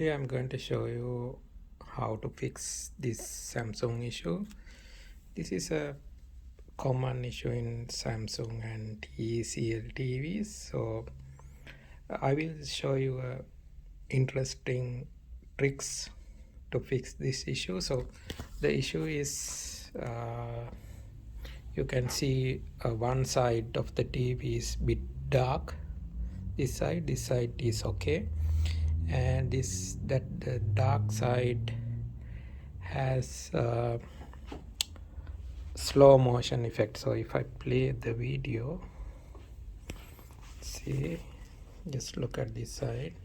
Today I'm going to show you how to fix this Samsung issue. This is a common issue in Samsung and TCL TVs. So I will show you interesting tricks to fix this issue. So the issue is you can see one side of the TV is bit dark. This side is okay, and the dark side has slow motion effect. So if I play the video, see, just look at this side.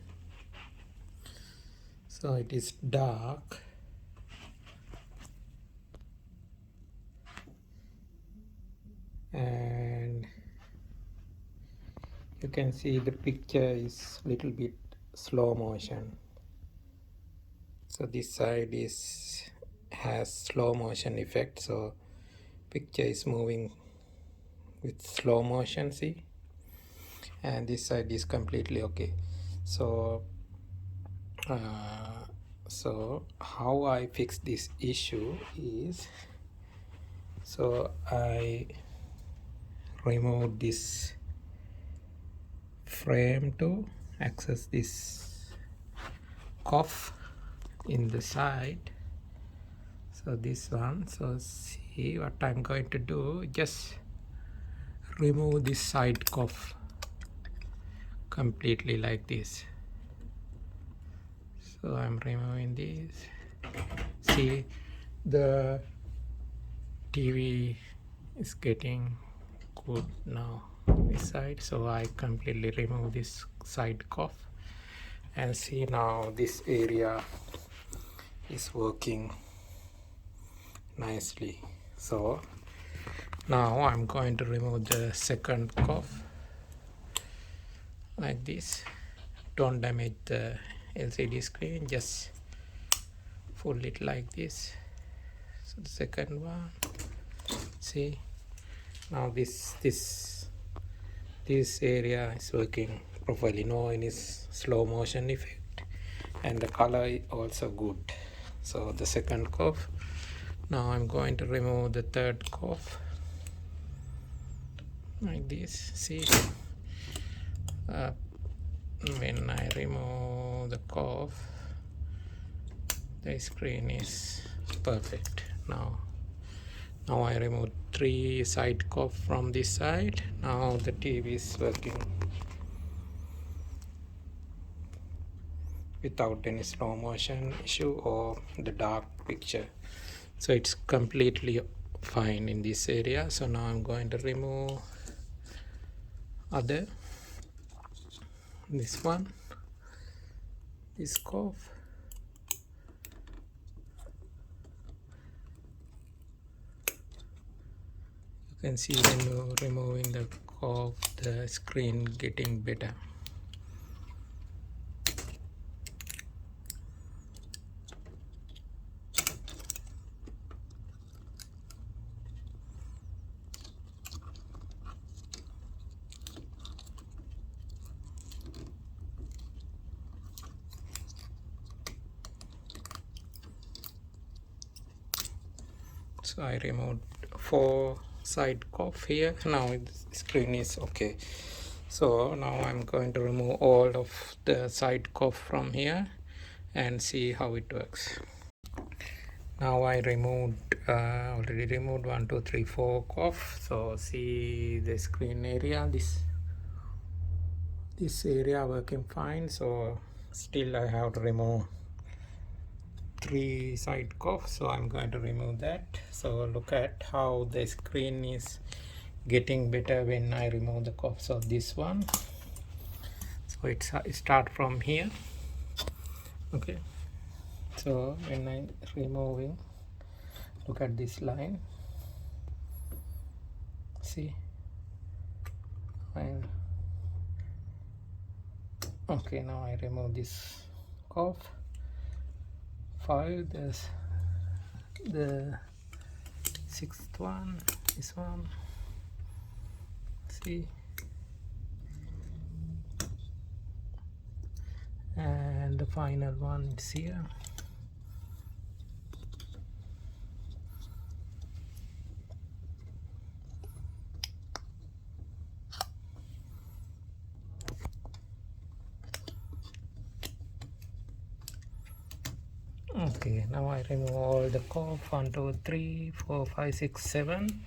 So it is dark, and you can see the picture is little bit slow motion. So this side has slow motion effect, so picture is moving with slow motion, see, and this side is completely okay. So how I fix this issue is, so I remove this frame to access this cuff in the side. So this one, so see what I'm going to do, just remove this side cuff completely like this. So I'm removing this. See, the TV is getting good now this side, so I completely remove this side cuff, and see now this area is working nicely. So now I'm going to remove the second cuff like this. Don't damage the LCD screen, just fold it like this. So the second one, see, now this area is working properly, no any slow motion effect, and the color is also good. So the second cuff. Now I'm going to remove the third cuff like this. See, when I remove the cuff, the screen is perfect. Now I remove 3 side cuff from this side. Now the TV is working without any slow motion issue or the dark picture. So it's completely fine in this area. So now I'm going to remove this one, this cuff. You can see when removing the cuff, the screen getting better. So I removed 4 side cuff here. Now the screen is okay. So now I'm going to remove all of the side cuff from here and see how it works. Now I already removed 1 2 3 4 cuff. So see the screen area, this area working fine. So still I have to remove 3 side cuff, so I'm going to remove that. So look at how the screen is getting better when I remove the cuffs of this one. So it start from here, okay. So when I removing, look at this line, see, okay. Now I remove this cuff. 5, there's the 6th one, this one, see, and and the final one is here. Okay, now I remove all the core. 1 2 3 4 5 6 7.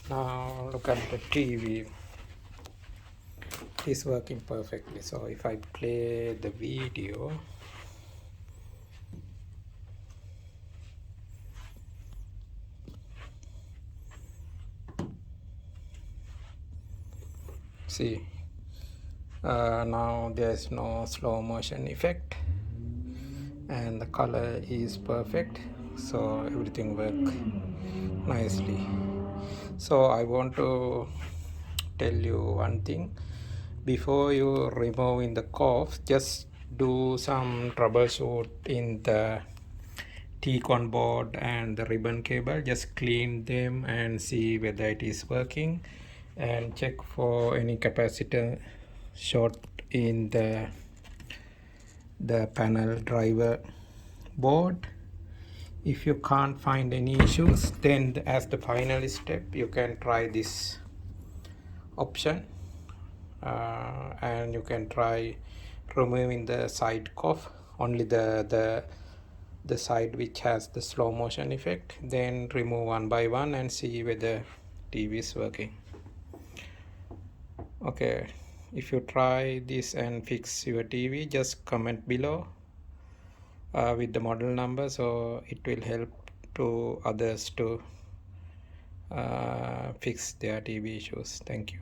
Now look at the TV. It is working perfectly. So if I play the video, see, now there's no slow motion effect and the color is perfect, so everything works nicely. So I want to tell you one thing. Before you removing the cough, just do some troubleshoot in the T-con board and the ribbon cable. Just clean them and see whether it is working, and check for any capacitor short in the panel driver board. If you can't find any issues, then as the final step you can try this option, and you can try removing the side cuff, only the side which has the slow motion effect. Then remove one by one and see whether TV is working. Okay, if you try this and fix your TV, just comment below with the model number, so it will help to others to fix their TV issues. Thank you.